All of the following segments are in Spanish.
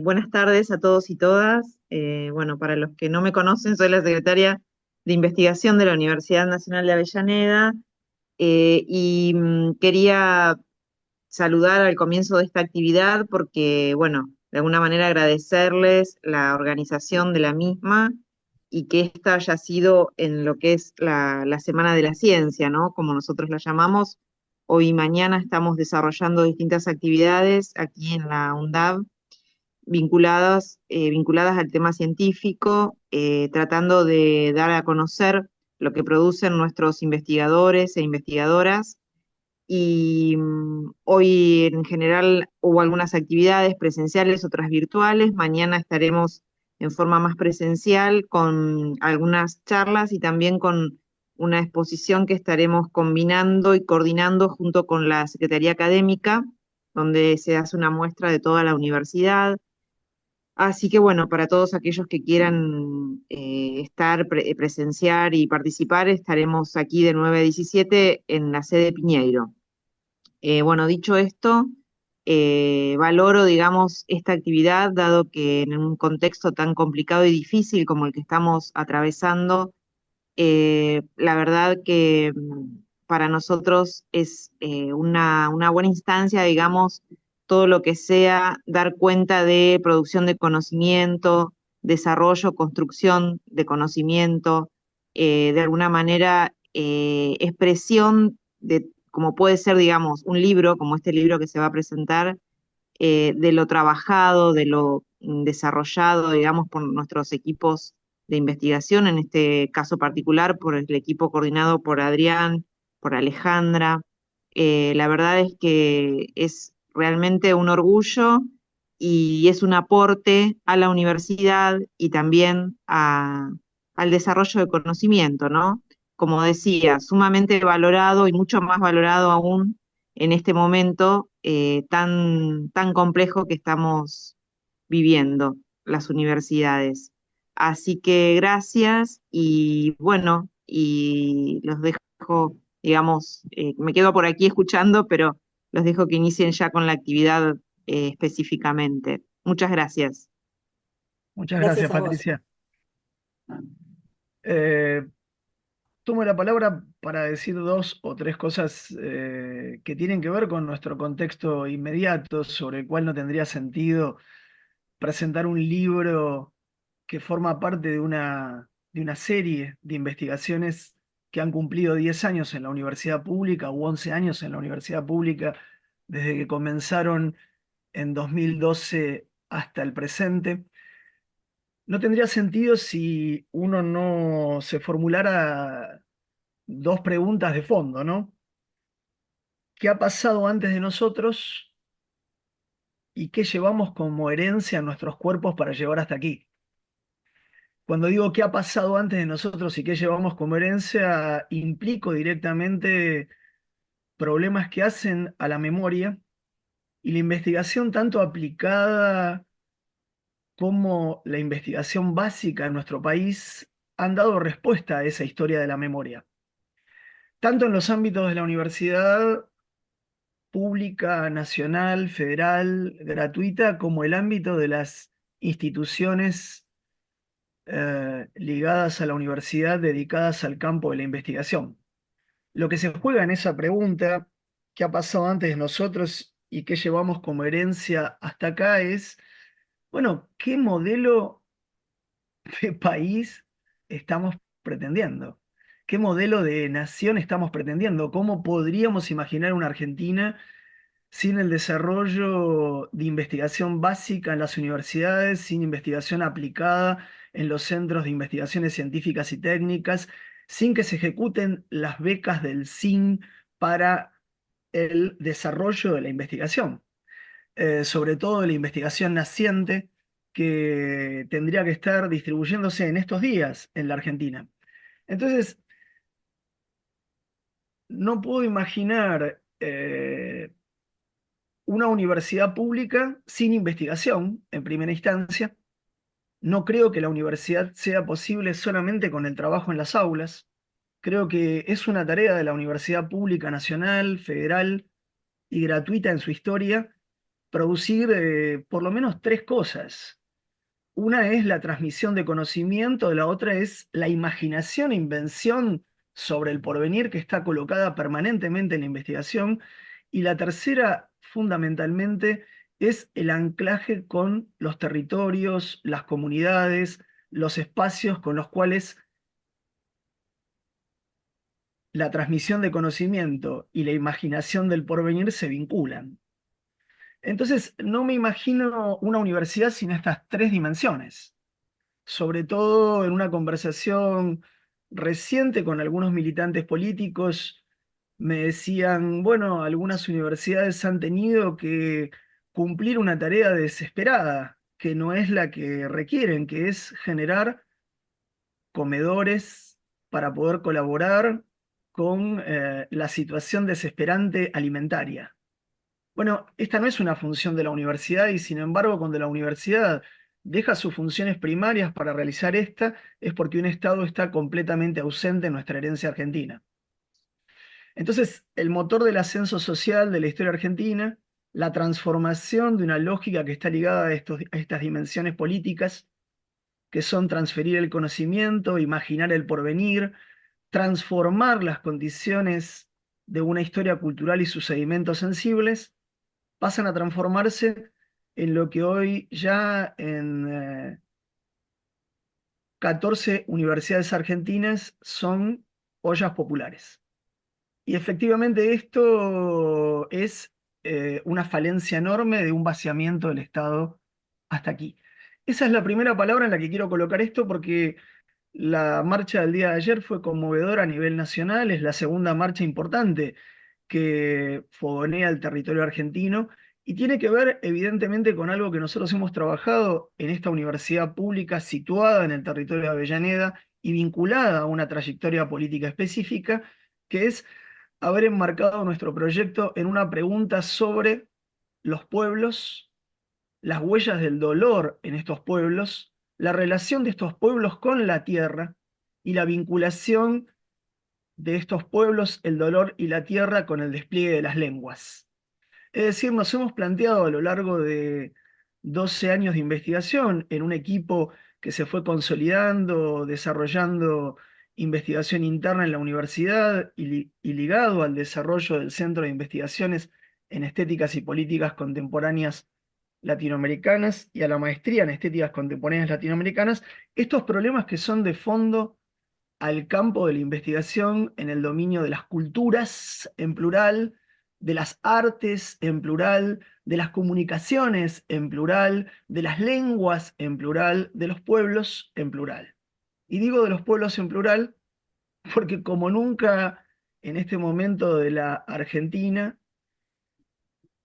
Buenas tardes a todos y todas. Bueno, para los que no me conocen, soy la secretaria de Investigación de la Universidad Nacional de Avellaneda y quería saludar al comienzo de esta actividad porque, bueno, de alguna manera agradecerles la organización de la misma y que esta haya sido en lo que es la Semana de la Ciencia, ¿no? Como nosotros la llamamos. Hoy y mañana estamos desarrollando distintas actividades aquí en la UNDAV vinculadas al tema científico, tratando de dar a conocer lo que producen nuestros investigadores e investigadoras. Y hoy en general hubo algunas actividades presenciales, otras virtuales. Mañana estaremos en forma más presencial con algunas charlas y también con una exposición que estaremos combinando y coordinando junto con la Secretaría Académica, donde se hace una muestra de toda la universidad. Así que bueno, para todos aquellos que quieran presenciar y participar, estaremos aquí de 9 a 17 en la sede Piñeiro. Bueno, dicho esto, valoro, digamos, esta actividad, dado que en un contexto tan complicado y difícil como el que estamos atravesando, la verdad que para nosotros es una buena instancia, digamos, todo lo que sea dar cuenta de producción de conocimiento, desarrollo, construcción de conocimiento, de alguna manera expresión de, como puede ser, digamos, un libro, como este libro que se va a presentar, de lo trabajado, de lo desarrollado, digamos, por nuestros equipos de investigación, en este caso particular por el equipo coordinado por Adrián, por Alejandra. La verdad es que es realmente un orgullo y es un aporte a la universidad y también al desarrollo de conocimiento, ¿no? Como decía, sumamente valorado y mucho más valorado aún en este momento tan complejo que estamos viviendo las universidades. Así que gracias y bueno, y los dejo, digamos, me quedo por aquí escuchando, pero los dejo que inicien ya con la actividad específicamente. Muchas gracias. Muchas gracias, Gracias a vos. Patricia. Eh, Tomo la palabra para decir dos o tres cosas que tienen que ver con nuestro contexto inmediato, sobre el cual no tendría sentido presentar un libro que forma parte de una serie de investigaciones que han cumplido 10 años en la universidad pública u 11 años en la universidad pública, desde que comenzaron en 2012 hasta el presente. No tendría sentido si uno no se formulara dos preguntas de fondo, ¿no? ¿Qué ha pasado antes de nosotros y qué llevamos como herencia en nuestros cuerpos para llevar hasta aquí? Cuando digo qué ha pasado antes de nosotros y qué llevamos como herencia, implico directamente problemas que hacen a la memoria y la investigación tanto aplicada como la investigación básica en nuestro país han dado respuesta a esa historia de la memoria, tanto en los ámbitos de la universidad pública, nacional, federal, gratuita, como el ámbito de las instituciones ligadas a la universidad dedicadas al campo de la investigación. Lo que se juega en esa pregunta, ¿qué ha pasado antes de nosotros y qué llevamos como herencia hasta acá? Es, bueno, ¿qué modelo de país estamos pretendiendo? ¿Qué modelo de nación estamos pretendiendo? ¿Cómo podríamos imaginar una Argentina sin el desarrollo de investigación básica en las universidades, sin investigación aplicada en los centros de investigaciones científicas y técnicas, sin que se ejecuten las becas del SIN para el desarrollo de la investigación, sobre todo de la investigación naciente que tendría que estar distribuyéndose en estos días en la Argentina? Entonces, no puedo imaginar una universidad pública sin investigación, en primera instancia. No creo que la universidad sea posible solamente con el trabajo en las aulas. Creo que es una tarea de la universidad pública nacional, federal y gratuita en su historia producir por lo menos tres cosas. Una es la transmisión de conocimiento, la otra es la imaginación, invención sobre el porvenir que está colocada permanentemente en la investigación, y la tercera, fundamentalmente, es el anclaje con los territorios, las comunidades, los espacios con los cuales la transmisión de conocimiento y la imaginación del porvenir se vinculan. Entonces, no me imagino una universidad sin estas tres dimensiones, sobre todo en una conversación reciente con algunos militantes políticos. Me decían, bueno, algunas universidades han tenido que cumplir una tarea desesperada, que no es la que requieren, que es generar comedores para poder colaborar con la situación desesperante alimentaria. Bueno, esta no es una función de la universidad y sin embargo cuando la universidad deja sus funciones primarias para realizar esta, es porque un Estado está completamente ausente en nuestra herencia argentina. Entonces, el motor del ascenso social de la historia argentina, la transformación de una lógica que está ligada a estas dimensiones políticas, que son transferir el conocimiento, imaginar el porvenir, transformar las condiciones de una historia cultural y sus sedimentos sensibles, pasan a transformarse en lo que hoy ya en 14 universidades argentinas son ollas populares. Y efectivamente esto es una falencia enorme de un vaciamiento del Estado hasta aquí. Esa es la primera palabra en la que quiero colocar esto porque la marcha del día de ayer fue conmovedora a nivel nacional, es la segunda marcha importante que fogonea el territorio argentino y tiene que ver evidentemente con algo que nosotros hemos trabajado en esta universidad pública situada en el territorio de Avellaneda y vinculada a una trayectoria política específica, que es haber enmarcado nuestro proyecto en una pregunta sobre los pueblos, las huellas del dolor en estos pueblos, la relación de estos pueblos con la tierra y la vinculación de estos pueblos, el dolor y la tierra con el despliegue de las lenguas. Es decir, nos hemos planteado a lo largo de 12 años de investigación en un equipo que se fue consolidando, desarrollando investigación interna en la universidad y ligado al desarrollo del Centro de Investigaciones en Estéticas y Políticas Contemporáneas Latinoamericanas y a la maestría en Estéticas Contemporáneas Latinoamericanas, estos problemas que son de fondo al campo de la investigación en el dominio de las culturas en plural, de las artes en plural, de las comunicaciones en plural, de las lenguas en plural, de los pueblos en plural. Y digo de los pueblos en plural porque como nunca en este momento de la Argentina,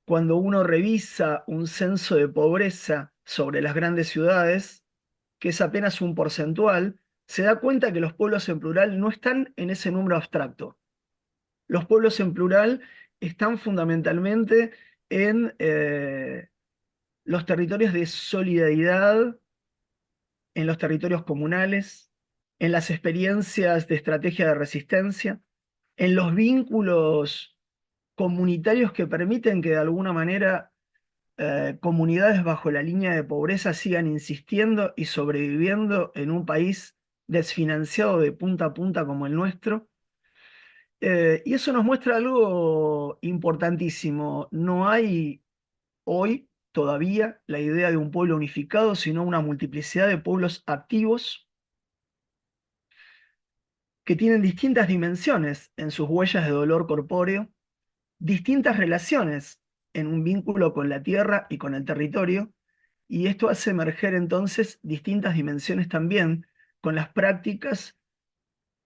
cuando uno revisa un censo de pobreza sobre las grandes ciudades, que es apenas un porcentual, se da cuenta que los pueblos en plural no están en ese número abstracto. Los pueblos en plural están fundamentalmente en los territorios de solidaridad, en los territorios comunales, en las experiencias de estrategia de resistencia, en los vínculos comunitarios que permiten que de alguna manera comunidades bajo la línea de pobreza sigan insistiendo y sobreviviendo en un país desfinanciado de punta a punta como el nuestro. Y eso nos muestra algo importantísimo. No hay hoy todavía la idea de un pueblo unificado, sino una multiplicidad de pueblos activos que tienen distintas dimensiones en sus huellas de dolor corpóreo, distintas relaciones en un vínculo con la tierra y con el territorio, y esto hace emerger entonces distintas dimensiones también con las prácticas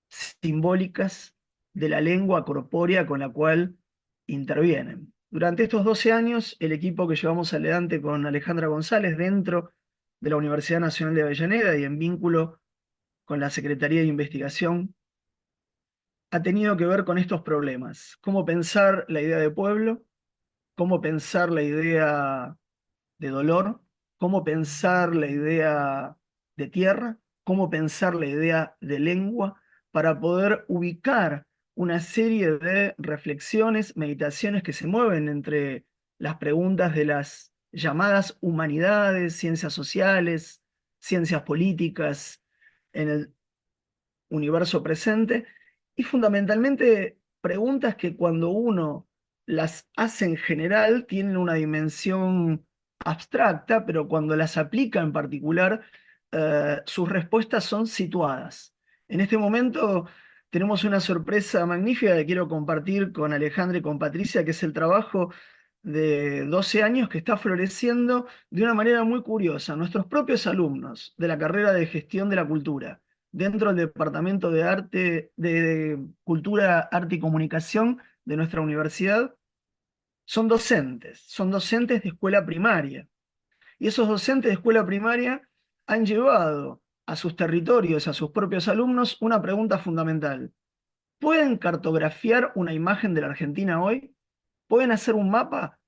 simbólicas de la lengua corpórea con la cual intervienen. Durante estos 12 años, el equipo que llevamos adelante con Alejandra González dentro de la Universidad Nacional de Avellaneda y en vínculo con la Secretaría de Investigación, ha tenido que ver con estos problemas. Cómo pensar la idea de pueblo, cómo pensar la idea de dolor, cómo pensar la idea de tierra, cómo pensar la idea de lengua, para poder ubicar una serie de reflexiones, meditaciones que se mueven entre las preguntas de las llamadas humanidades, ciencias sociales, ciencias políticas en el universo presente, y fundamentalmente preguntas que cuando uno las hace en general tienen una dimensión abstracta, pero cuando las aplica en particular, sus respuestas son situadas. En este momento tenemos una sorpresa magnífica que quiero compartir con Alejandra y con Patricia, que es el trabajo de 12 años que está floreciendo de una manera muy curiosa. Nuestros propios alumnos de la carrera de Gestión de la Cultura, dentro del Departamento de Arte, de Cultura, Arte y Comunicación de nuestra universidad, son docentes de escuela primaria. Y esos docentes de escuela primaria han llevado a sus territorios, a sus propios alumnos, una pregunta fundamental. ¿Pueden cartografiar una imagen de la Argentina hoy? ¿Pueden hacer un mapa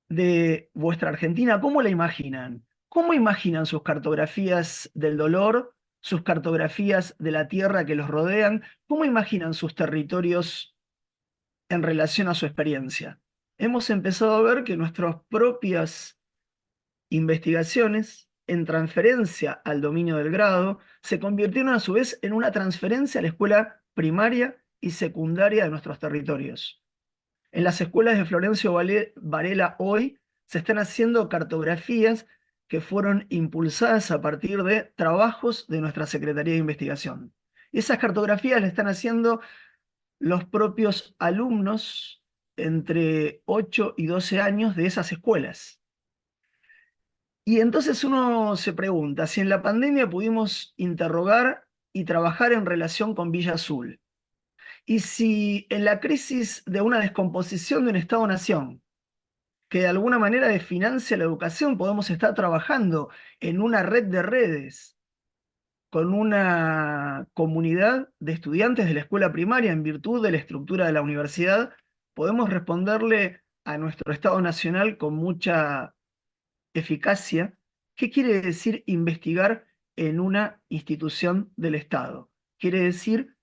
de vuestra Argentina? ¿Cómo la imaginan? ¿Cómo imaginan sus cartografías del dolor, sus cartografías de la tierra que los rodean? ¿Cómo imaginan sus territorios en relación a su experiencia? Hemos empezado a ver que nuestras propias investigaciones en transferencia al dominio del grado se convirtieron a su vez en una transferencia a la escuela primaria y secundaria de nuestros territorios. En las escuelas de Florencio Varela hoy se están haciendo cartografías que fueron impulsadas a partir de trabajos de nuestra Secretaría de Investigación. Y esas cartografías las están haciendo los propios alumnos entre 8 y 12 años de esas escuelas. Y entonces uno se pregunta, si en la pandemia pudimos interrogar y trabajar en relación con Villa Azul, y si en la crisis de una descomposición de un Estado-nación, que de alguna manera desfinancia la educación, podemos estar trabajando en una red de redes con una comunidad de estudiantes de la escuela primaria en virtud de la estructura de la universidad, podemos responderle a nuestro Estado Nacional con mucha eficacia qué quiere decir investigar en una institución del Estado. Quiere decir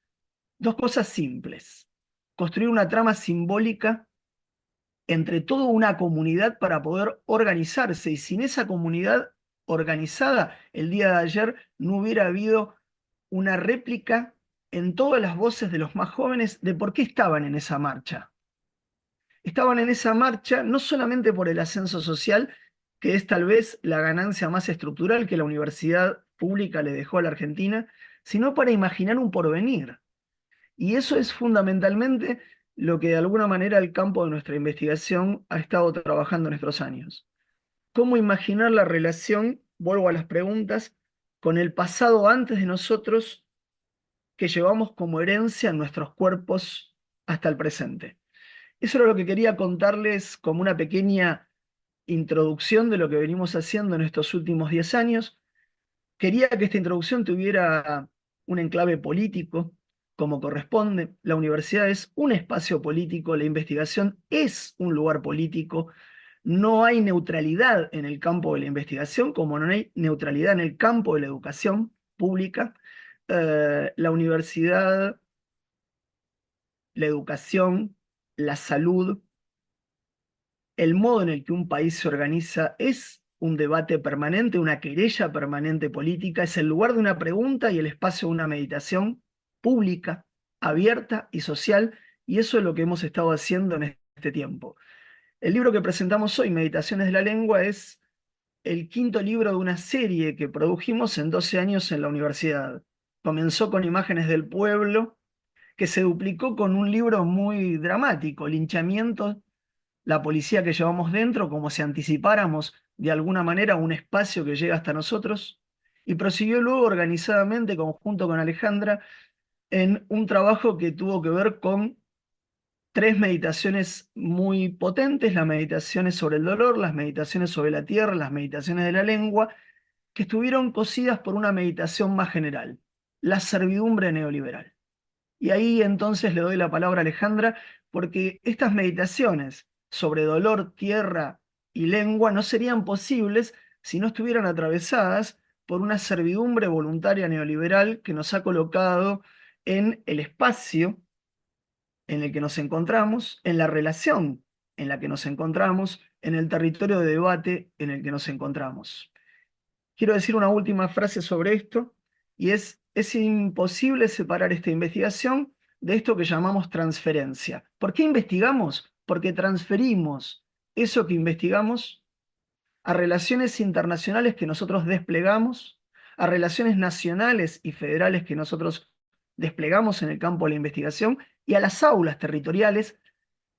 dos cosas simples: construir una trama simbólica entre toda una comunidad para poder organizarse, y sin esa comunidad organizada, el día de ayer no hubiera habido una réplica en todas las voces de los más jóvenes de por qué estaban en esa marcha. Estaban en esa marcha no solamente por el ascenso social, que es tal vez la ganancia más estructural que la universidad pública le dejó a la Argentina, sino para imaginar un porvenir. Y eso es fundamentalmente lo que de alguna manera el campo de nuestra investigación ha estado trabajando en estos años. ¿Cómo imaginar la relación, vuelvo a las preguntas, con el pasado antes de nosotros que llevamos como herencia en nuestros cuerpos hasta el presente? Eso era lo que quería contarles como una pequeña introducción de lo que venimos haciendo en estos últimos 10 años. Quería que esta introducción tuviera un enclave político, como corresponde. La universidad es un espacio político, la investigación es un lugar político. No hay neutralidad en el campo de la investigación, como no hay neutralidad en el campo de la educación pública. La universidad, la educación, la salud, el modo en el que un país se organiza es un debate permanente, una querella permanente política, es el lugar de una pregunta y el espacio de una meditación pública, abierta y social, y eso es lo que hemos estado haciendo en este tiempo. El libro que presentamos hoy, Meditaciones de la Lengua, es el quinto libro de una serie que produjimos en 12 años en la universidad. Comenzó con Imágenes del Pueblo, que se duplicó con un libro muy dramático, Linchamientos, la policía que llevamos dentro, como si anticipáramos de alguna manera un espacio que llega hasta nosotros, y prosiguió luego organizadamente, conjunto con Alejandra, en un trabajo que tuvo que ver con tres meditaciones muy potentes: las meditaciones sobre el dolor, las meditaciones sobre la tierra, las meditaciones de la lengua, que estuvieron cosidas por una meditación más general, la servidumbre neoliberal. Y ahí entonces le doy la palabra a Alejandra, porque estas meditaciones sobre dolor, tierra y lengua no serían posibles si no estuvieran atravesadas por una servidumbre voluntaria neoliberal que nos ha colocado en el espacio en el que nos encontramos, en la relación en la que nos encontramos, en el territorio de debate en el que nos encontramos. Quiero decir una última frase sobre esto, y es imposible separar esta investigación de esto que llamamos transferencia. ¿Por qué investigamos? Porque transferimos eso que investigamos a relaciones internacionales que nosotros desplegamos, a relaciones nacionales y federales que nosotros desplegamos en el campo de la investigación y a las aulas territoriales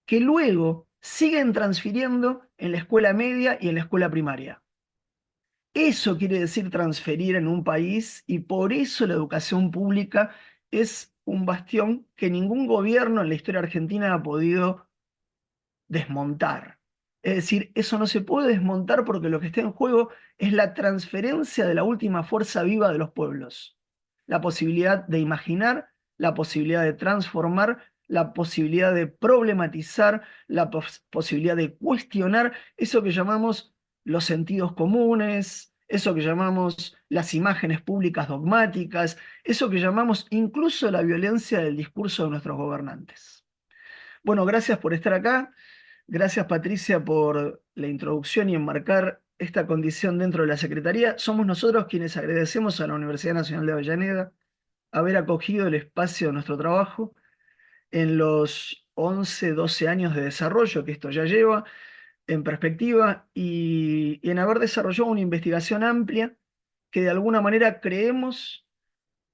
que luego siguen transfiriendo en la escuela media y en la escuela primaria. Eso quiere decir transferir en un país, y por eso la educación pública es un bastión que ningún gobierno en la historia argentina ha podido desmontar. Es decir, eso no se puede desmontar porque lo que está en juego es la transferencia de la última fuerza viva de los pueblos. La posibilidad de imaginar, la posibilidad de transformar, la posibilidad de problematizar, la posibilidad de cuestionar eso que llamamos los sentidos comunes, eso que llamamos las imágenes públicas dogmáticas, eso que llamamos incluso la violencia del discurso de nuestros gobernantes. Bueno, gracias por estar acá. Gracias, Patricia, por la introducción y enmarcar esta condición dentro de la Secretaría. Somos nosotros quienes agradecemos a la Universidad Nacional de Avellaneda haber acogido el espacio de nuestro trabajo en los 11, 12 años de desarrollo que esto ya lleva en perspectiva, y en haber desarrollado una investigación amplia que de alguna manera creemos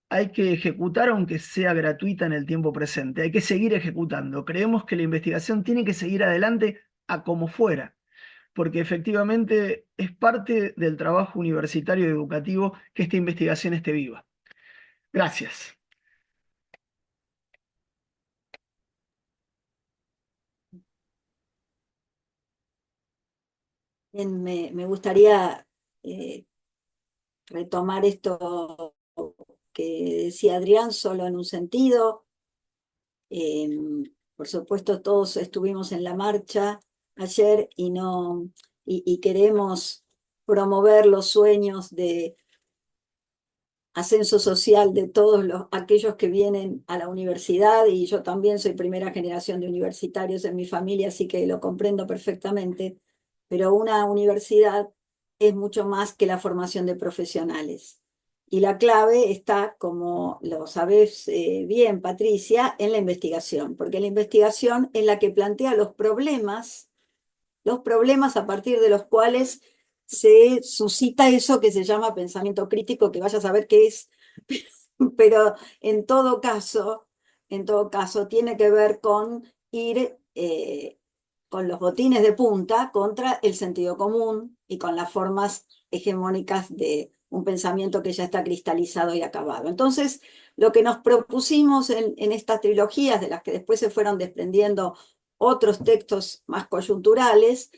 hay que ejecutar aunque sea gratuita en el tiempo presente. Hay que seguir ejecutando. Creemos que la investigación tiene que seguir adelante a como fuera, porque efectivamente es parte del trabajo universitario y educativo que esta investigación esté viva. Gracias. Bien, me gustaría retomar esto que decía Adrián, solo en un sentido. Eh, por supuesto, todos estuvimos en la marcha ayer y queremos promover los sueños de ascenso social de todos aquellos que vienen a la universidad, y yo también soy primera generación de universitarios en mi familia, así que lo comprendo perfectamente, pero una universidad es mucho más que la formación de profesionales. Y la clave está, como lo sabés bien, Patricia, en la investigación, porque la investigación es la que plantea los problemas a partir de los cuales se suscita eso que se llama pensamiento crítico, que vaya a saber qué es, pero en todo caso tiene que ver con ir con los botines de punta contra el sentido común y con las formas hegemónicas de un pensamiento que ya está cristalizado y acabado. Entonces, lo que nos propusimos en estas trilogías, de las que después se fueron desprendiendo otros textos más coyunturales,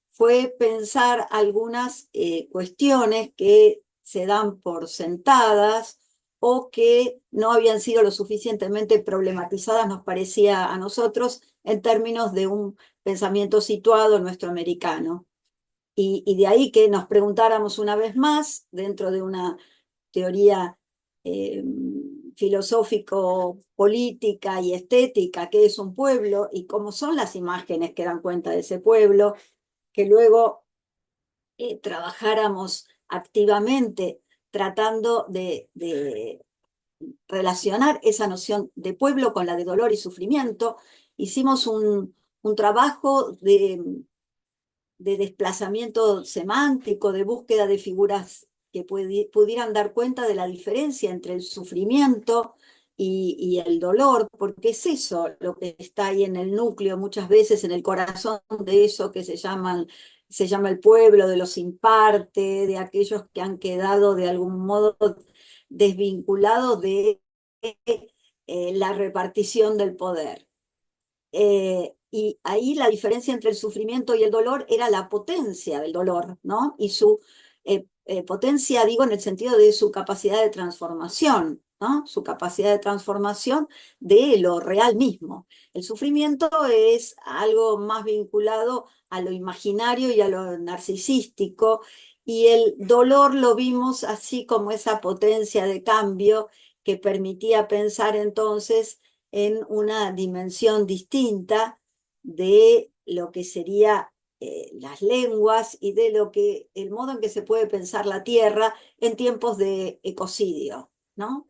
fue pensar algunas cuestiones que se dan por sentadas o que no habían sido lo suficientemente problematizadas, nos parecía a nosotros, en términos de un pensamiento situado nuestro americano. Y de ahí que nos preguntáramos una vez más, dentro de una teoría filosófico-política y estética, qué es un pueblo y cómo son las imágenes que dan cuenta de ese pueblo, que luego trabajáramos activamente tratando de relacionar esa noción de pueblo con la de dolor y sufrimiento. Hicimos un trabajo de desplazamiento semántico, de búsqueda de figuras que pudieran dar cuenta de la diferencia entre el sufrimiento y el dolor, porque es eso lo que está ahí en el núcleo, muchas veces en el corazón de eso que se llama el pueblo, de los sin parte, de aquellos que han quedado de algún modo desvinculados de la repartición del poder. Y ahí la diferencia entre el sufrimiento y el dolor era la potencia del dolor, ¿no? Y su potencia, digo, en el sentido de su capacidad de transformación, ¿no? Su capacidad de transformación de lo real mismo. El sufrimiento es algo más vinculado a lo imaginario y a lo narcisístico, y el dolor lo vimos así como esa potencia de cambio que permitía pensar entonces en una dimensión distinta de lo que sería las lenguas y de el modo en que se puede pensar la Tierra en tiempos de ecocidio, ¿no?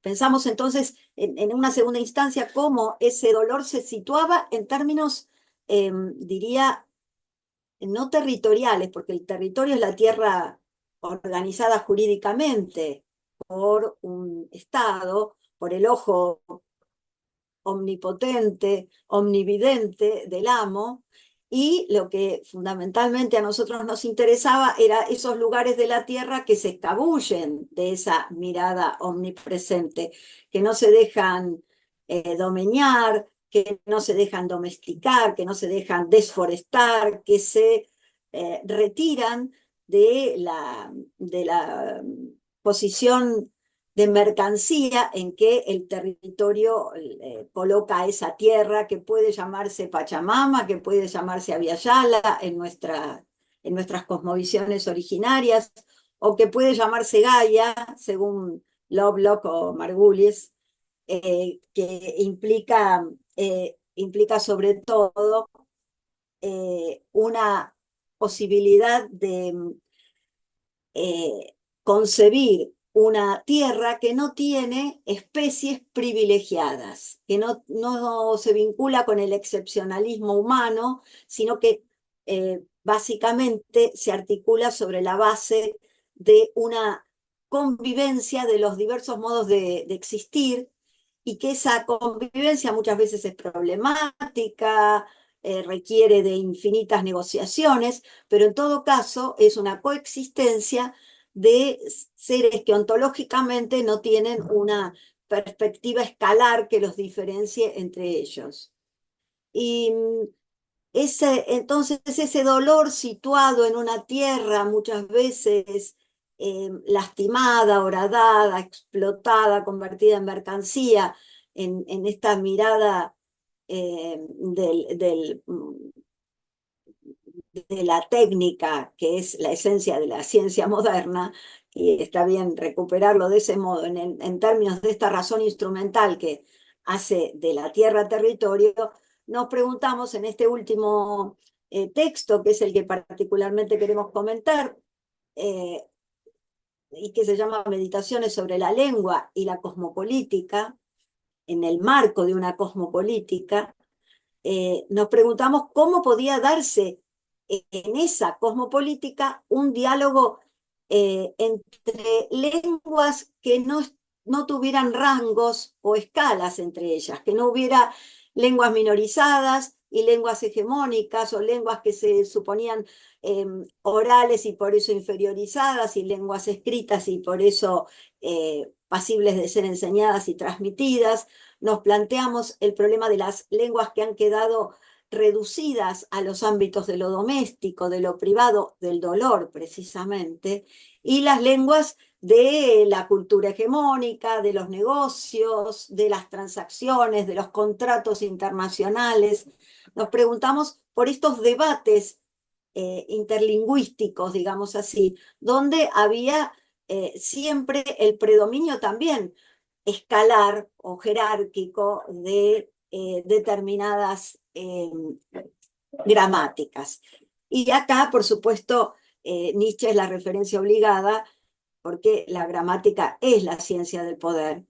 Pensamos entonces en una segunda instancia cómo ese dolor se situaba en términos, diría, no territoriales, porque el territorio es la tierra organizada jurídicamente por un Estado, por el ojo omnipotente, omnividente del amo, y lo que fundamentalmente a nosotros nos interesaba era esos lugares de la tierra que se escabullen de esa mirada omnipresente, que no se dejan domeñar, que no se dejan domesticar, que no se dejan desforestar, que se retiran de la posición de mercancía en que el territorio coloca esa tierra que puede llamarse Pachamama, que puede llamarse Abiyala en nuestras cosmovisiones originarias, o que puede llamarse Gaia, según Lovelock o Margulies, que implica sobre todo una posibilidad de concebir una tierra que no tiene especies privilegiadas, que no se vincula con el excepcionalismo humano, sino que básicamente se articula sobre la base de una convivencia de los diversos modos de existir, y que esa convivencia muchas veces es problemática, requiere de infinitas negociaciones, pero en todo caso es una coexistencia de seres que ontológicamente no tienen una perspectiva escalar que los diferencie entre ellos. Y entonces ese dolor situado en una tierra muchas veces lastimada, horadada, explotada, convertida en mercancía, en esta mirada de la técnica, que es la esencia de la ciencia moderna, y está bien recuperarlo de ese modo, en términos de esta razón instrumental que hace de la tierra territorio, nos preguntamos en este último texto, que es el que particularmente queremos comentar, y que se llama Meditaciones sobre la lengua y la cosmopolítica, en el marco de una cosmopolítica, nos preguntamos cómo podía darse en esa cosmopolítica un diálogo entre lenguas que no tuvieran rangos o escalas entre ellas, que no hubiera lenguas minorizadas y lenguas hegemónicas, o lenguas que se suponían orales y por eso inferiorizadas, y lenguas escritas y por eso pasibles de ser enseñadas y transmitidas. Nos planteamos el problema de las lenguas que han quedado reducidas a los ámbitos de lo doméstico, de lo privado, del dolor precisamente, y las lenguas de la cultura hegemónica, de los negocios, de las transacciones, de los contratos internacionales. Nos preguntamos por estos debates interlingüísticos, digamos así, donde había siempre el predominio también escalar o jerárquico de determinadas gramáticas. Y acá, por supuesto, Nietzsche es la referencia obligada, porque la gramática es la ciencia del poder,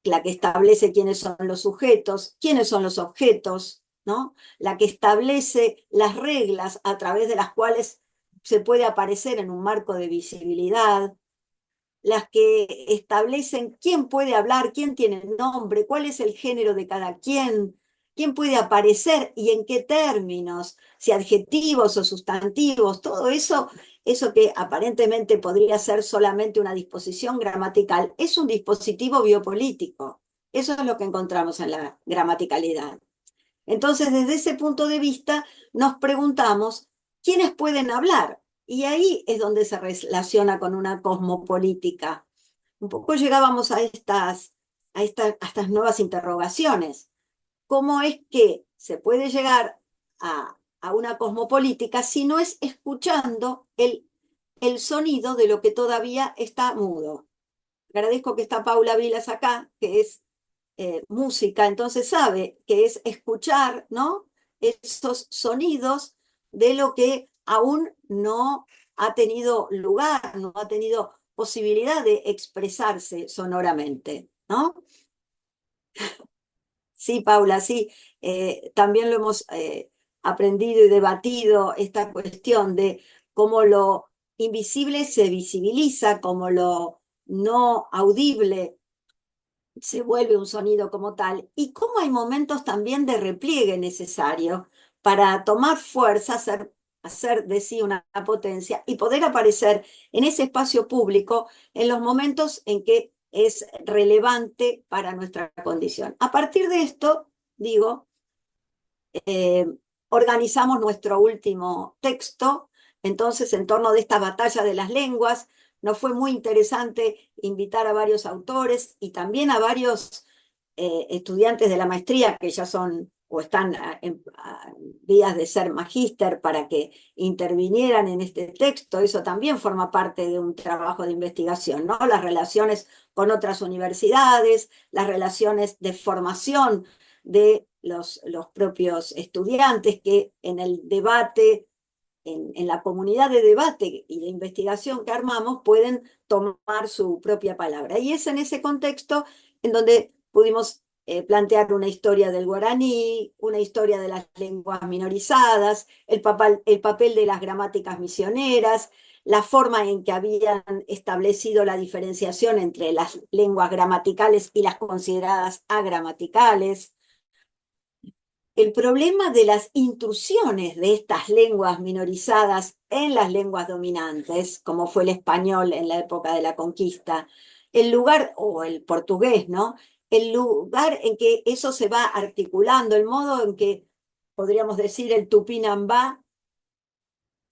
la que establece quiénes son los sujetos, quiénes son los objetos, ¿no? La que establece las reglas a través de las cuales se puede aparecer en un marco de visibilidad, las que establecen quién puede hablar, quién tiene nombre, cuál es el género de cada quien, quién puede aparecer y en qué términos, si adjetivos o sustantivos, todo eso que aparentemente podría ser solamente una disposición gramatical, es un dispositivo biopolítico. Eso es lo que encontramos en la gramaticalidad. Entonces, desde ese punto de vista, nos preguntamos, ¿quiénes pueden hablar? Y ahí es donde se relaciona con una cosmopolítica. Un poco llegábamos a estas nuevas interrogaciones. ¿Cómo es que se puede llegar a una cosmopolítica si no es escuchando el sonido de lo que todavía está mudo? Agradezco que está Paula Vilas acá, que es música, entonces sabe que es escuchar, ¿no? esos sonidos de lo que aún no ha tenido lugar, no ha tenido posibilidad de expresarse sonoramente, ¿no? Sí, Paula, sí, también lo hemos aprendido y debatido esta cuestión de cómo lo invisible se visibiliza, cómo lo no audible se vuelve un sonido como tal, y cómo hay momentos también de repliegue necesario para tomar fuerza, hacer de sí una potencia y poder aparecer en ese espacio público en los momentos en que es relevante para nuestra condición. A partir de esto, digo, eh, organizamos nuestro último texto, entonces en torno de esta batalla de las lenguas. Nos fue muy interesante invitar a varios autores y también a varios estudiantes de la maestría que ya son o están en vías de ser magíster para que intervinieran en este texto. Eso también forma parte de un trabajo de investigación, ¿no? Las relaciones con otras universidades, las relaciones de formación de los propios estudiantes que en el debate, en la comunidad de debate y de investigación que armamos, pueden tomar su propia palabra. Y es en ese contexto en donde pudimos plantear una historia del guaraní, una historia de las lenguas minorizadas, el papel de las gramáticas misioneras, la forma en que habían establecido la diferenciación entre las lenguas gramaticales y las consideradas agramaticales, el problema de las intrusiones de estas lenguas minorizadas en las lenguas dominantes, como fue el español en la época de la conquista, el lugar, o el portugués, ¿no? El lugar en que eso se va articulando, el modo en que, podríamos decir, el tupinambá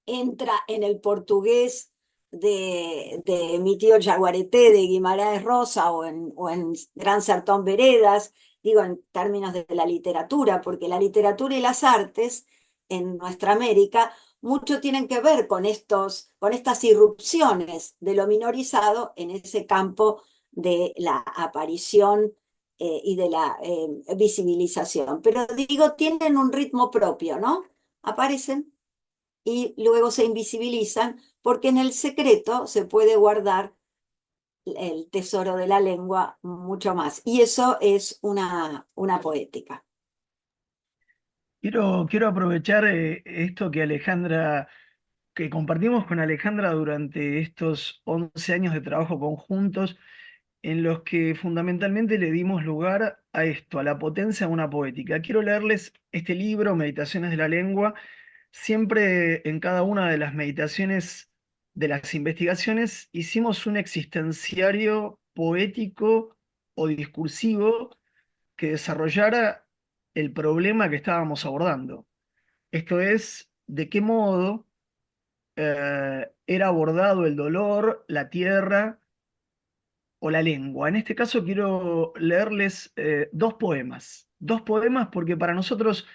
entra en el portugués de mi tío Yaguareté, de Guimarães Rosa, o en Gran Sertón Veredas, digo en términos de la literatura, porque la literatura y las artes en nuestra América mucho tienen que ver con estas irrupciones de lo minorizado en ese campo de la aparición y de la visibilización. Pero digo, tienen un ritmo propio, ¿no? Aparecen y luego se invisibilizan porque en el secreto se puede guardar el tesoro de la lengua mucho más. Y eso es una poética. Quiero aprovechar esto que compartimos con Alejandra durante estos 11 años de trabajo conjuntos, en los que fundamentalmente le dimos lugar a esto, a la potencia de una poética. Quiero leerles este libro, Meditaciones de la Lengua. Siempre en cada una de las meditaciones de las investigaciones hicimos un existenciario poético o discursivo que desarrollara el problema que estábamos abordando. Esto es, de qué modo era abordado el dolor, la tierra o la lengua. En este caso quiero leerles dos poemas porque para nosotros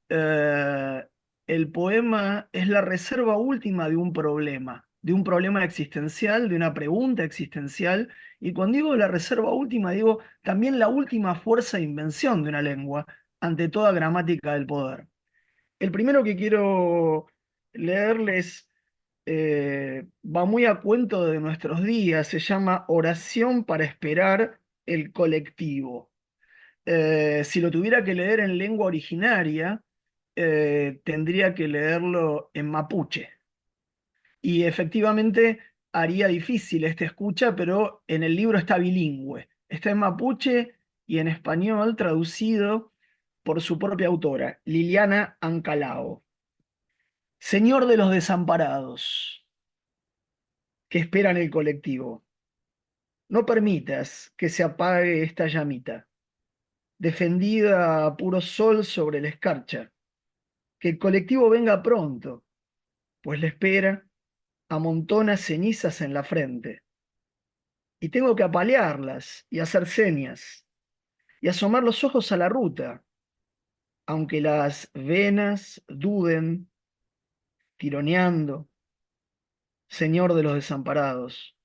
eh, el poema es la reserva última de un problema existencial, de una pregunta existencial, y cuando digo la reserva última, digo también la última fuerza de invención de una lengua ante toda gramática del poder. El primero que quiero leerles va muy a cuento de nuestros días, se llama Oración para esperar el colectivo. Si lo tuviera que leer en lengua originaria, tendría que leerlo en mapuche. Y efectivamente haría difícil esta escucha, pero en el libro está bilingüe. Está en mapuche y en español traducido por su propia autora, Liliana Ancalao. Señor de los desamparados, que esperan el colectivo. No permitas que se apague esta llamita, defendida a puro sol sobre la escarcha. Que el colectivo venga pronto, pues la espera amontona cenizas en la frente. Y tengo que apalearlas y hacer señas y asomar los ojos a la ruta, aunque las venas duden, tironeando. Señor de los desamparados,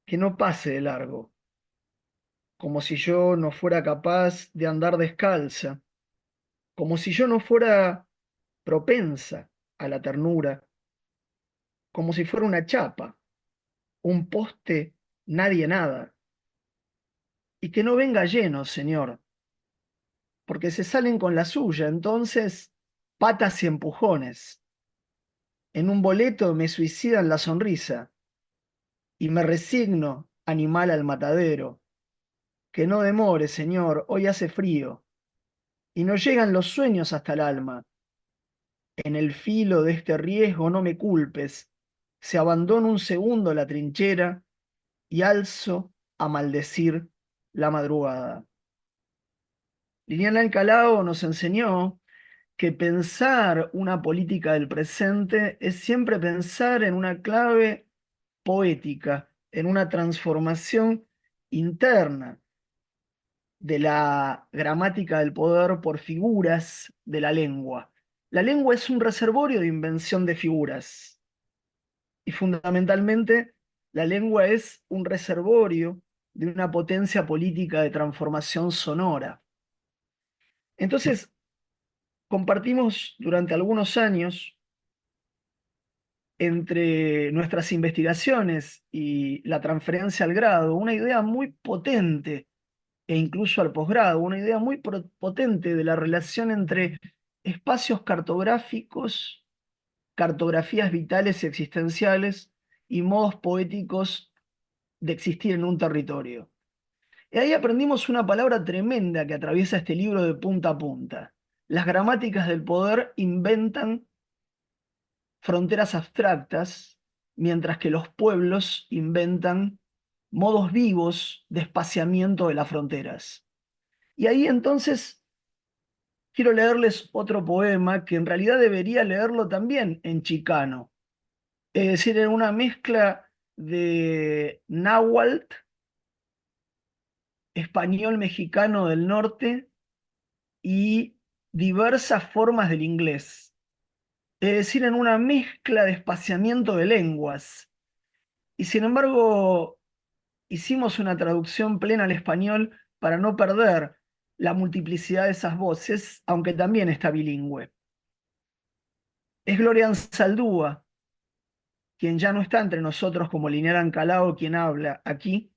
que no pase de largo, como si yo no fuera capaz de andar descalza, como si yo no fuera propensa a la ternura, como si fuera una chapa, un poste, nadie nada, y que no venga lleno, señor, porque se salen con la suya, entonces patas y empujones. En un boleto me suicidan la sonrisa y me resigno, animal al matadero. Que no demore, señor, hoy hace frío y no llegan los sueños hasta el alma. En el filo de este riesgo no me culpes. Se abandona un segundo la trinchera y alzo a maldecir la madrugada. Liliana Alcalao nos enseñó que pensar una política del presente es siempre pensar en una clave poética, en una transformación interna de la gramática del poder por figuras de la lengua. La lengua es un reservorio de invención de figuras y fundamentalmente la lengua es un reservorio de una potencia política de transformación sonora. Entonces, compartimos durante algunos años entre nuestras investigaciones y la transferencia al grado una idea muy potente e incluso al posgrado, una idea muy potente de la relación entre espacios cartográficos, cartografías vitales y existenciales y modos poéticos de existir en un territorio. Y ahí aprendimos una palabra tremenda que atraviesa este libro de punta a punta. Las gramáticas del poder inventan fronteras abstractas, mientras que los pueblos inventan modos vivos de espaciamiento de las fronteras. Y ahí entonces quiero leerles otro poema que en realidad debería leerlo también en chicano, es decir, en una mezcla de náhuatl, español mexicano del norte y diversas formas del inglés, es decir, en una mezcla de espaciamiento de lenguas. Y sin embargo, hicimos una traducción plena al español para no perder la multiplicidad de esas voces, aunque también está bilingüe. Es Gloria Anzaldúa, quien ya no está entre nosotros como Linier Ancalao, quien habla aquí,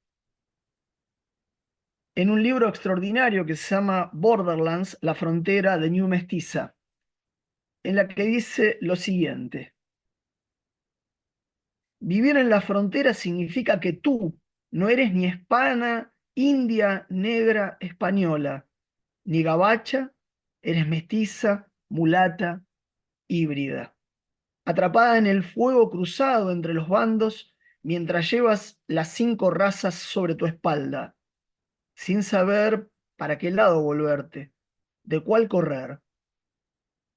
en un libro extraordinario que se llama Borderlands, la frontera de New Mestiza, en la que dice lo siguiente: vivir en la frontera significa que tú no eres ni hispana, india, negra, española, ni gabacha, eres mestiza, mulata, híbrida, atrapada en el fuego cruzado entre los bandos mientras llevas las 5 razas sobre tu espalda, sin saber para qué lado volverte, de cuál correr.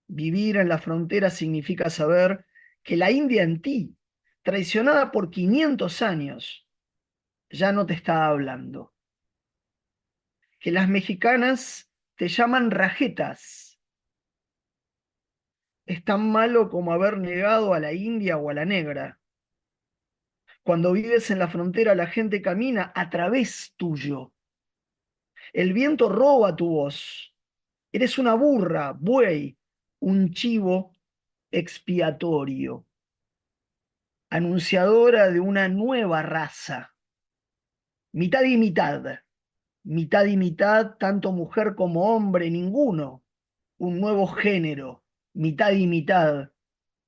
Vivir en la frontera significa saber que la India en ti, traicionada por 500 años, ya no te está hablando. Que las mexicanas te llaman rajetas. Es tan malo como haber negado a la india o a la negra. Cuando vives en la frontera, la gente camina a través tuyo. El viento roba tu voz. Eres una burra, buey, un chivo expiatorio, anunciadora de una nueva raza. Mitad y mitad, tanto mujer como hombre, ninguno. Un nuevo género, mitad y mitad,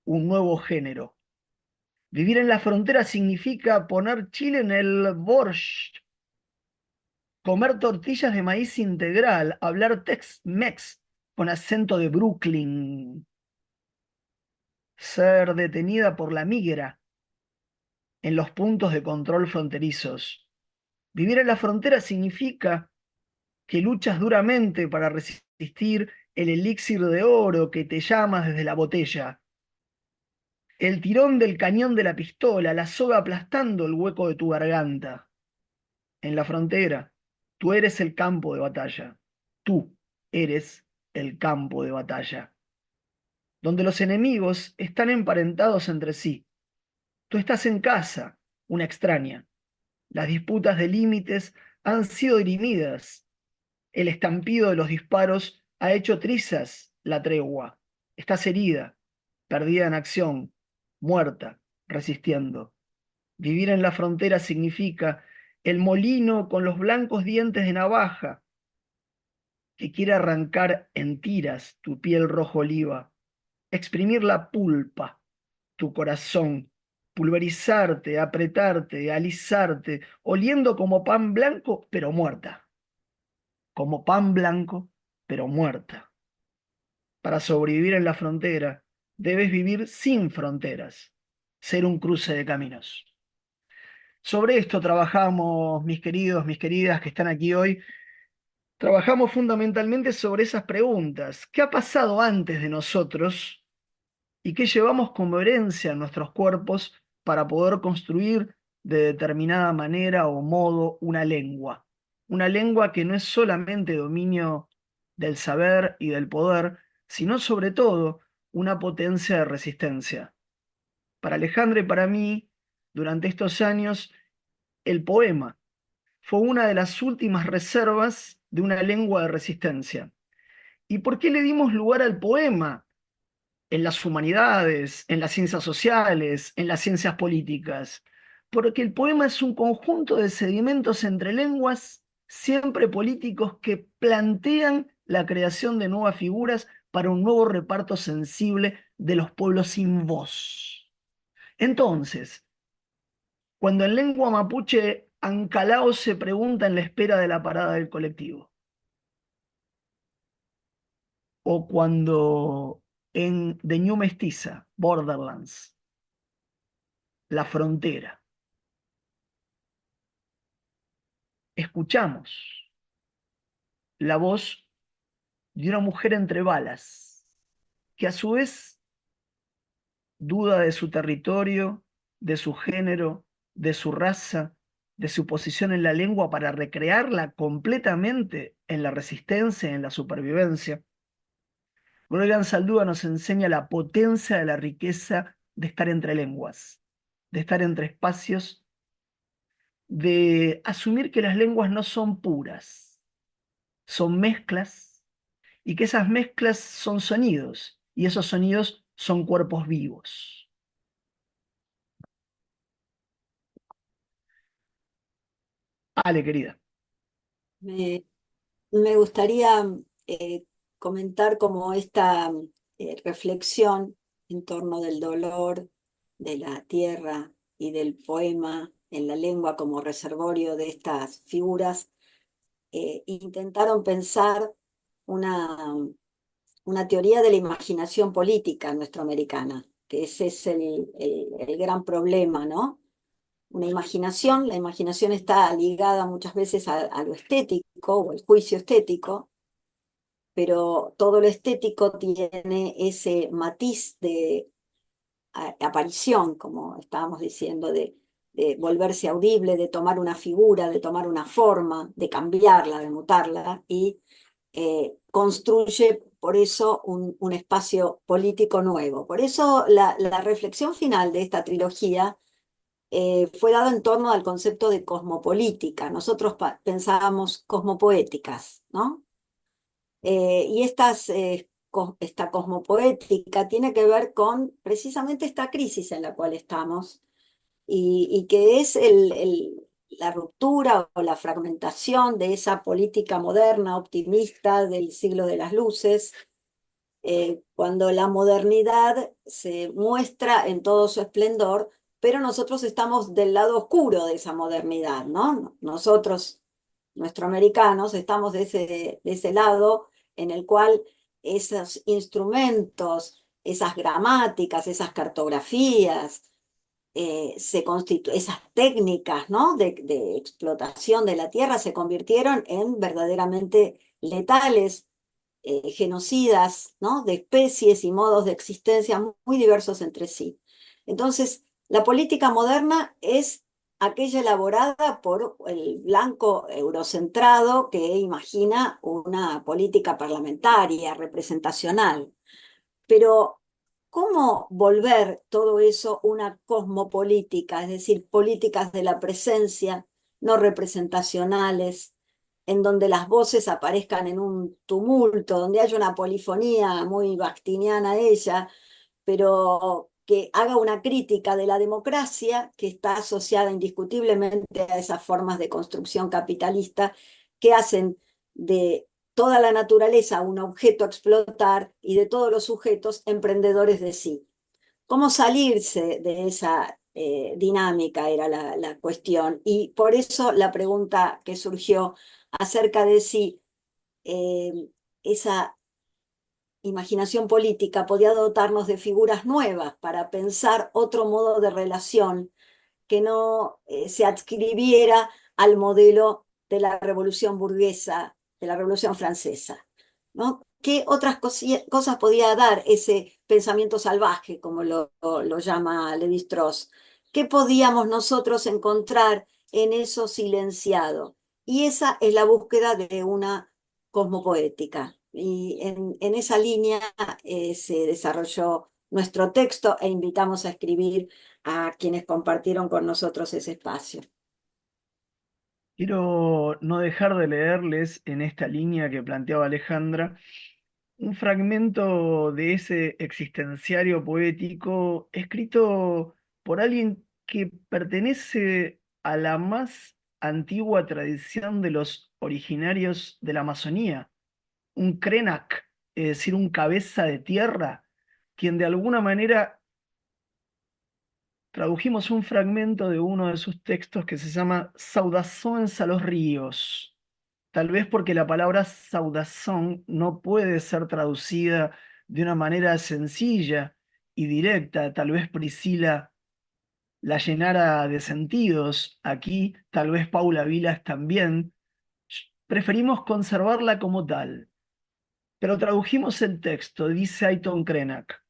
un nuevo género. Vivir en la frontera significa poner chile en el borscht, comer tortillas de maíz integral, hablar Tex-Mex con acento de Brooklyn, ser detenida por la migra en los puntos de control fronterizos. Vivir en la frontera significa que luchas duramente para resistir el elixir de oro que te llamas desde la botella, el tirón del cañón de la pistola, la soga aplastando el hueco de tu garganta. En la frontera, tú eres el campo de batalla. Tú eres el campo de batalla, donde los enemigos están emparentados entre sí. Tú estás en casa, una extraña. Las disputas de límites han sido dirimidas. El estampido de los disparos Ha hecho trizas la tregua. Estás herida, perdida en acción, muerta, resistiendo. Vivir en la frontera significa el molino con los blancos dientes de navaja que quiere arrancar en tiras tu piel rojo oliva, exprimir la pulpa, tu corazón, pulverizarte, apretarte, alisarte, oliendo como pan blanco, pero muerta. Como pan blanco, pero muerta. Para sobrevivir en la frontera, debes vivir sin fronteras, ser un cruce de caminos. Sobre esto trabajamos, mis queridos, mis queridas que están aquí hoy. Trabajamos fundamentalmente sobre esas preguntas. ¿Qué ha pasado antes de nosotros y qué llevamos como herencia en nuestros cuerpos para poder construir de determinada manera o modo una lengua? Una lengua que no es solamente dominio del saber y del poder, sino sobre todo una potencia de resistencia. Para Alejandra y para mí, durante estos años, el poema fue una de las últimas reservas de una lengua de resistencia. ¿Y por qué le dimos lugar al poema en las humanidades, en las ciencias sociales, en las ciencias políticas? Porque el poema es un conjunto de sedimentos entre lenguas, siempre políticos, que plantean la creación de nuevas figuras para un nuevo reparto sensible de los pueblos sin voz. Entonces, cuando en lengua mapuche Ancalao se pregunta en la espera de la parada del colectivo, o cuando en The New Mestiza, Borderlands, la frontera, escuchamos la voz de una mujer entre balas, que a su vez duda de su territorio, de su género, de su raza, de su posición en la lengua para recrearla completamente en la resistencia, en la supervivencia. Gloria Saldúa nos enseña la potencia de la riqueza de estar entre lenguas, de estar entre espacios, de asumir que las lenguas no son puras, son mezclas y que esas mezclas son sonidos y esos sonidos son cuerpos vivos. Ale, querida. Me, me gustaría comentar como esta reflexión en torno del dolor, de la tierra y del poema en la lengua como reservorio de estas figuras. Intentaron pensar una, una teoría de la imaginación política nuestroamericana, que ese es el gran problema, ¿no? Una imaginación, la imaginación está ligada muchas veces a lo estético o el juicio estético, pero todo lo estético tiene ese matiz de aparición, como estábamos diciendo, de volverse audible, de tomar una figura, de tomar una forma, de cambiarla, de mutarla, y construye por eso un espacio político nuevo. Por eso la reflexión final de esta trilogía fue dada en torno al concepto de cosmopolítica. Nosotros pensábamos cosmopoéticas, ¿no? Y esta cosmopoética tiene que ver con precisamente esta crisis en la cual estamos y que es la ruptura o la fragmentación de esa política moderna, optimista del siglo de las luces, cuando la modernidad se muestra en todo su esplendor, pero nosotros estamos del lado oscuro de esa modernidad, ¿no? Nosotros, nuestroamericanos, estamos de ese lado en el cual esos instrumentos, esas gramáticas, esas cartografías, esas técnicas, ¿no? de explotación de la tierra se convirtieron en verdaderamente letales, genocidas, ¿no? de especies y modos de existencia muy diversos entre sí. Entonces, la política moderna es aquella elaborada por el blanco eurocentrado que imagina una política parlamentaria, representacional. Pero, ¿cómo volver todo eso una cosmopolítica, es decir, políticas de la presencia, no representacionales, en donde las voces aparezcan en un tumulto, donde haya una polifonía muy bakhtiniana ella, pero que haga una crítica de la democracia que está asociada indiscutiblemente a esas formas de construcción capitalista que hacen de toda la naturaleza un objeto a explotar y de todos los sujetos emprendedores de sí. ¿Cómo salirse de esa dinámica era la cuestión? Y por eso la pregunta que surgió acerca de si esa imaginación política podía dotarnos de figuras nuevas para pensar otro modo de relación que no se adscribiera al modelo de la revolución burguesa, de la revolución francesa, ¿no? ¿Qué otras cosas podía dar ese pensamiento salvaje, como lo llama Lévi-Strauss? ¿Qué podíamos nosotros encontrar en eso silenciado? Y esa es la búsqueda de una cosmopoética. Y en esa línea se desarrolló nuestro texto e invitamos a escribir a quienes compartieron con nosotros ese espacio. Quiero no dejar de leerles en esta línea que planteaba Alejandra un fragmento de ese existenciario poético escrito por alguien que pertenece a la más antigua tradición de los originarios de la Amazonía, un Krenak, es decir, un cabeza de tierra, quien de alguna manera tradujimos un fragmento de uno de sus textos que se llama Saudações a los ríos. Tal vez porque la palabra saudazón no puede ser traducida de una manera sencilla y directa. Tal vez Priscila la llenara de sentidos. Aquí, tal vez Paula Vilas también. Preferimos conservarla como tal. Pero tradujimos el texto, dice Ayton Krenak.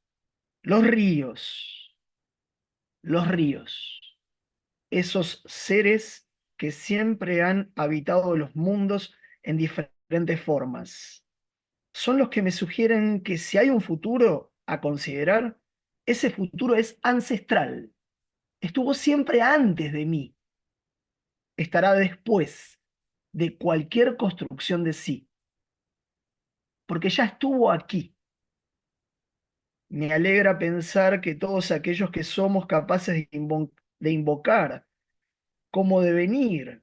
Los ríos, los ríos. Esos seres que siempre han habitado los mundos en diferentes formas. Son los que me sugieren que si hay un futuro a considerar, ese futuro es ancestral. Estuvo siempre antes de mí. Estará después de cualquier construcción de sí. Porque ya estuvo aquí. Me alegra pensar que todos aquellos que somos capaces de invocar como devenir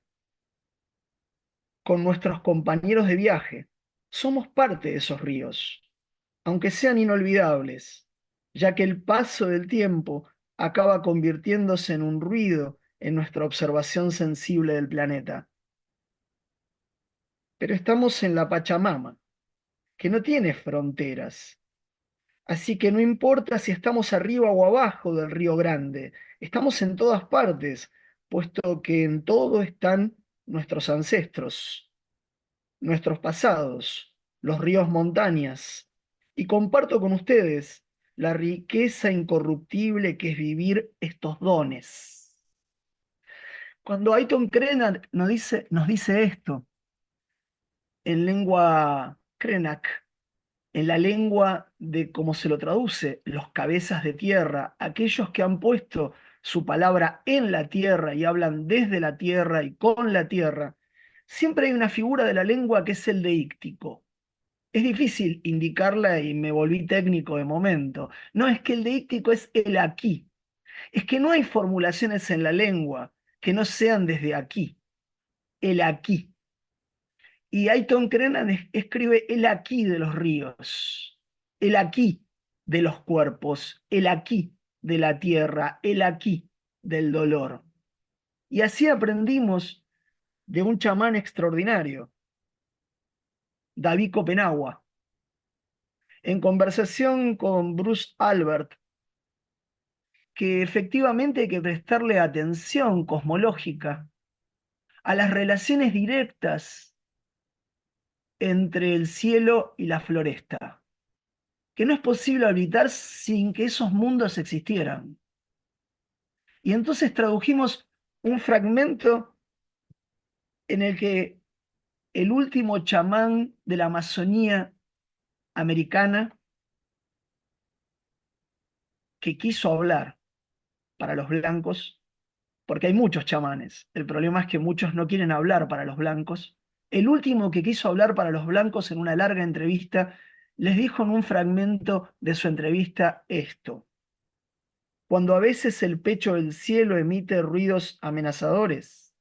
con nuestros compañeros de viaje, somos parte de esos ríos, aunque sean inolvidables, ya que el paso del tiempo acaba convirtiéndose en un ruido en nuestra observación sensible del planeta. Pero estamos en la Pachamama, que no tiene fronteras, así que no importa si estamos arriba o abajo del Río Grande, estamos en todas partes, puesto que en todo están nuestros ancestros, nuestros pasados, los ríos montañas, y comparto con ustedes la riqueza incorruptible que es vivir estos dones. Cuando Ayton Krenak nos dice esto en lengua Krenak, en la lengua de cómo se lo traduce, los cabezas de tierra, aquellos que han puesto su palabra en la tierra y hablan desde la tierra y con la tierra, siempre hay una figura de la lengua que es el deíctico. Es difícil indicarla y me volví técnico de momento. No, es que el deíctico es el aquí. Es que no hay formulaciones en la lengua que no sean desde aquí. El aquí. Y Ayton Krenak escribe el aquí de los ríos, el aquí de los cuerpos, el aquí de la tierra, el aquí del dolor. Y así aprendimos de un chamán extraordinario, David Copenagua, en conversación con Bruce Albert, que efectivamente hay que prestarle atención cosmológica a las relaciones directas entre el cielo y la floresta, que no es posible habitar sin que esos mundos existieran. Y entonces tradujimos un fragmento en el que el último chamán de la Amazonía americana que quiso hablar para los blancos, porque hay muchos chamanes, el problema es que muchos no quieren hablar para los blancos, el último que quiso hablar para los blancos en una larga entrevista, les dijo en un fragmento de su entrevista esto: cuando a veces el pecho del cielo emite ruidos amenazadores,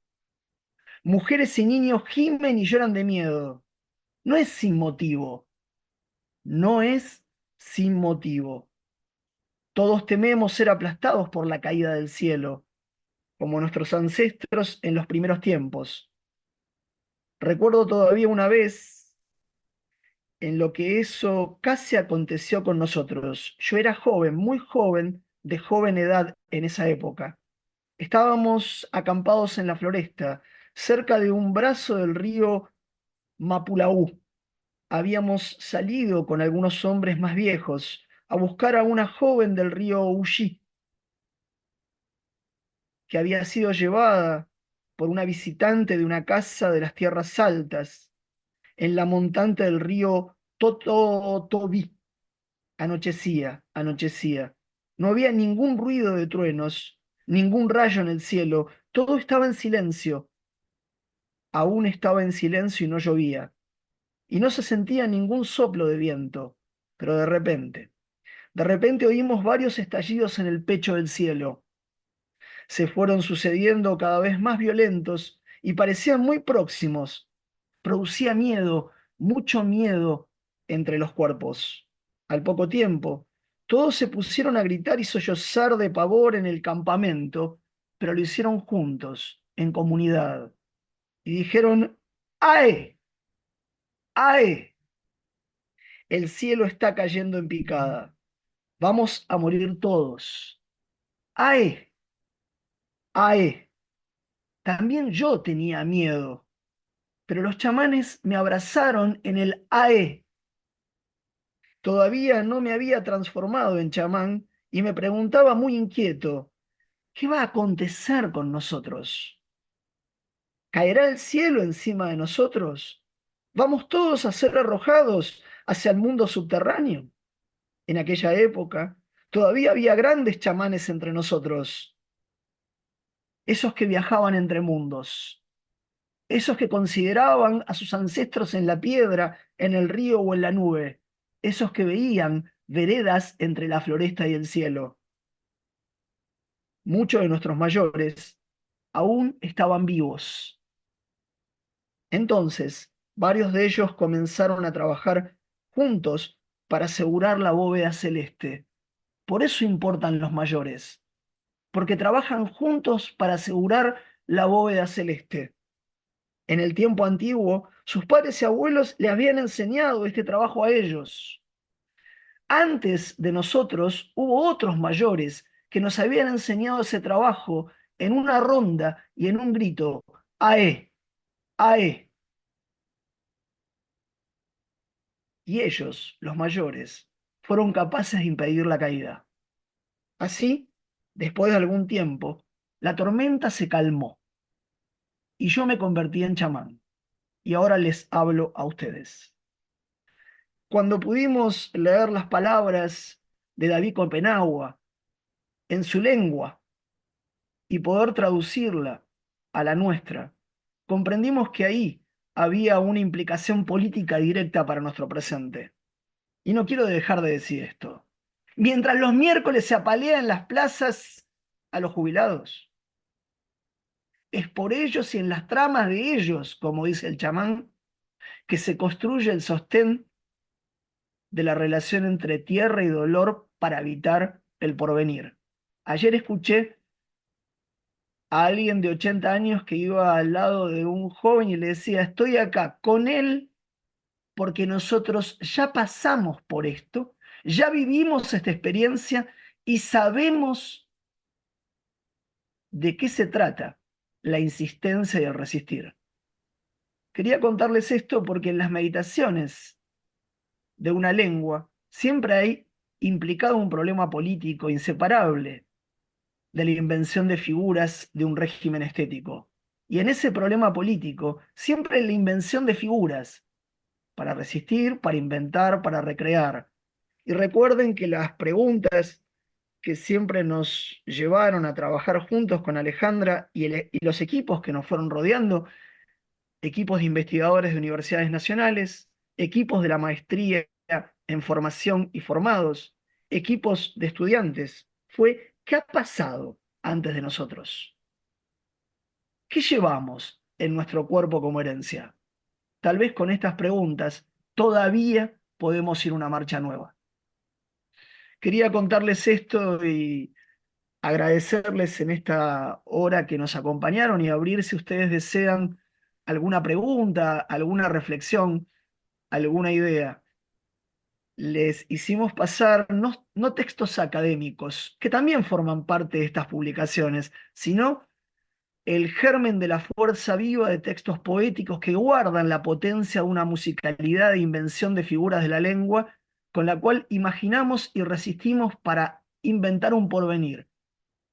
mujeres y niños gimen y lloran de miedo. No es sin motivo, no es sin motivo. Todos tememos ser aplastados por la caída del cielo, como nuestros ancestros en los primeros tiempos. Recuerdo todavía una vez en lo que eso casi aconteció con nosotros. Yo era joven, muy joven, de joven edad en esa época. Estábamos acampados en la floresta, cerca de un brazo del río Mapulaú. Habíamos salido con algunos hombres más viejos a buscar a una joven del río Ullí, que había sido llevada por una visitante de una casa de las tierras altas, en la montante del río Tototobi. Anochecía, anochecía. No había ningún ruido de truenos, ningún rayo en el cielo. Todo estaba en silencio. Aún estaba en silencio y no llovía. Y no se sentía ningún soplo de viento. Pero de repente oímos varios estallidos en el pecho del cielo. Se fueron sucediendo cada vez más violentos y parecían muy próximos. Producía miedo, mucho miedo entre los cuerpos. Al poco tiempo, todos se pusieron a gritar y sollozar de pavor en el campamento, pero lo hicieron juntos, en comunidad, y dijeron: ¡Ae! ¡Ae! El cielo está cayendo en picada. Vamos a morir todos. ¡Ae! ¡Ae! También yo tenía miedo, pero los chamanes me abrazaron en el AE. Todavía no me había transformado en chamán y me preguntaba muy inquieto: ¿qué va a acontecer con nosotros? ¿Caerá el cielo encima de nosotros? ¿Vamos todos a ser arrojados hacia el mundo subterráneo? En aquella época todavía había grandes chamanes entre nosotros, esos que viajaban entre mundos, esos que consideraban a sus ancestros en la piedra, en el río o en la nube, esos que veían veredas entre la floresta y el cielo. Muchos de nuestros mayores aún estaban vivos. Entonces, varios de ellos comenzaron a trabajar juntos para asegurar la bóveda celeste. Por eso importan los mayores, porque trabajan juntos para asegurar la bóveda celeste. En el tiempo antiguo, sus padres y abuelos le habían enseñado este trabajo a ellos. Antes de nosotros hubo otros mayores que nos habían enseñado ese trabajo en una ronda y en un grito: ¡Ae! ¡Ae! Y ellos, los mayores, fueron capaces de impedir la caída. Así, después de algún tiempo, la tormenta se calmó y yo me convertí en chamán. Y ahora les hablo a ustedes. Cuando pudimos leer las palabras de David Copenagua en su lengua y poder traducirla a la nuestra, comprendimos que ahí había una implicación política directa para nuestro presente. Y no quiero dejar de decir esto. Mientras los miércoles se apalean en las plazas a los jubilados, es por ellos y en las tramas de ellos, como dice el chamán, que se construye el sostén de la relación entre tierra y dolor para evitar el porvenir. Ayer escuché a alguien de 80 años que iba al lado de un joven y le decía: estoy acá con él porque nosotros ya pasamos por esto, ya vivimos esta experiencia y sabemos de qué se trata la insistencia y el resistir. Quería contarles esto porque en las meditaciones de una lengua siempre hay implicado un problema político inseparable de la invención de figuras de un régimen estético. Y en ese problema político siempre hay la invención de figuras para resistir, para inventar, para recrear. Y recuerden que las preguntas que siempre nos llevaron a trabajar juntos con Alejandra y los equipos que nos fueron rodeando equipos de investigadores de universidades nacionales, equipos de la maestría en formación y formados, equipos de estudiantes. Fue, ¿qué ha pasado antes de nosotros? ¿Qué llevamos en nuestro cuerpo como herencia? Tal vez con estas preguntas todavía podemos ir a una marcha nueva. Quería contarles esto y agradecerles en esta hora que nos acompañaron y abrir si ustedes desean alguna pregunta, alguna reflexión, alguna idea. Les hicimos pasar no textos académicos, que también forman parte de estas publicaciones, sino el germen de la fuerza viva de textos poéticos que guardan la potencia de una musicalidad e invención de figuras de la lengua con la cual imaginamos y resistimos para inventar un porvenir.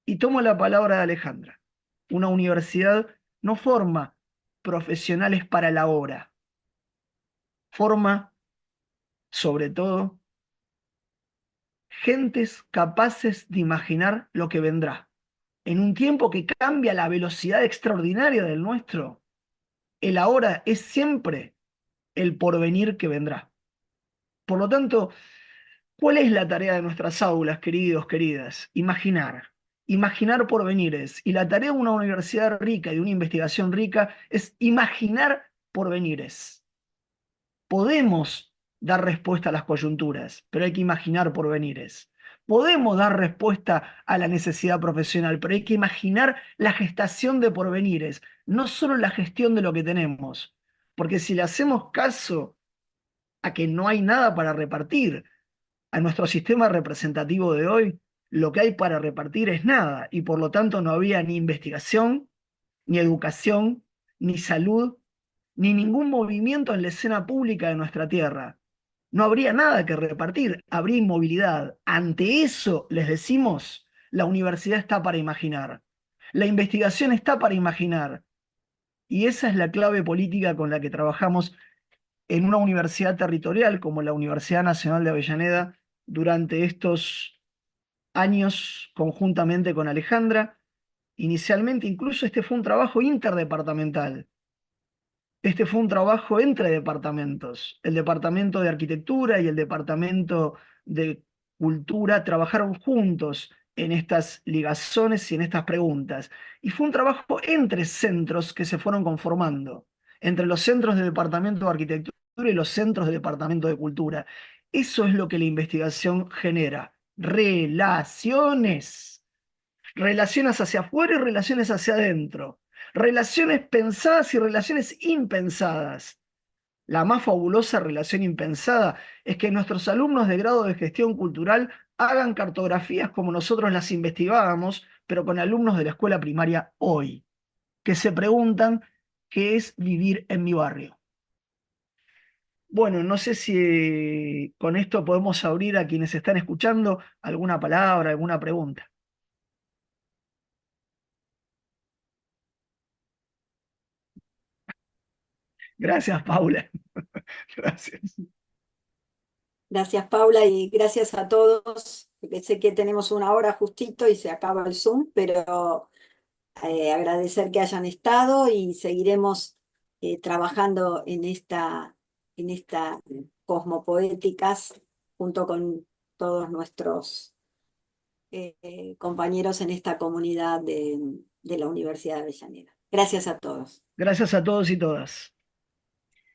Y tomo la palabra de Alejandra. Una universidad no forma profesionales para la obra, forma, sobre todo, gentes capaces de imaginar lo que vendrá. En un tiempo que cambia a la velocidad extraordinaria del nuestro, el ahora es siempre el porvenir que vendrá. Por lo tanto, ¿cuál es la tarea de nuestras aulas, queridos, queridas? Imaginar. Imaginar porvenires. Y la tarea de una universidad rica y de una investigación rica es imaginar porvenires. Podemos dar respuesta a las coyunturas, pero hay que imaginar porvenires. Podemos dar respuesta a la necesidad profesional, pero hay que imaginar la gestación de porvenires, no solo la gestión de lo que tenemos. Porque si le hacemos caso a que no hay nada para repartir, a nuestro sistema representativo de hoy, lo que hay para repartir es nada, y por lo tanto no había ni investigación, ni educación, ni salud, ni ningún movimiento en la escena pública de nuestra tierra. No habría nada que repartir, habría inmovilidad. Ante eso les decimos, la universidad está para imaginar, la investigación está para imaginar, y esa es la clave política con la que trabajamos en una universidad territorial como la Universidad Nacional de Avellaneda durante estos años conjuntamente con Alejandra. Inicialmente, incluso este fue un trabajo interdepartamental. Este fue un trabajo entre departamentos. El departamento de arquitectura y el departamento de cultura trabajaron juntos en estas ligazones y en estas preguntas. Y fue un trabajo entre centros que se fueron conformando, entre los centros del departamento de arquitectura y los centros del departamento de cultura. Eso es lo que la investigación genera. Relaciones. Relaciones hacia afuera y relaciones hacia adentro. Relaciones pensadas y relaciones impensadas. La más fabulosa relación impensada es que nuestros alumnos de grado de gestión cultural hagan cartografías como nosotros las investigábamos, pero con alumnos de la escuela primaria hoy, que se preguntan qué es vivir en mi barrio. Bueno, no sé si con esto podemos abrir a quienes están escuchando alguna palabra, alguna pregunta. Gracias, Paula. Gracias. Gracias, Paula, y gracias a todos, porque sé que tenemos una hora justito y se acaba el Zoom, pero agradecer que hayan estado y seguiremos trabajando en esta Cosmopoéticas junto con todos nuestros compañeros en esta comunidad de la Universidad de Avellaneda. Gracias a todos. Gracias a todos y todas.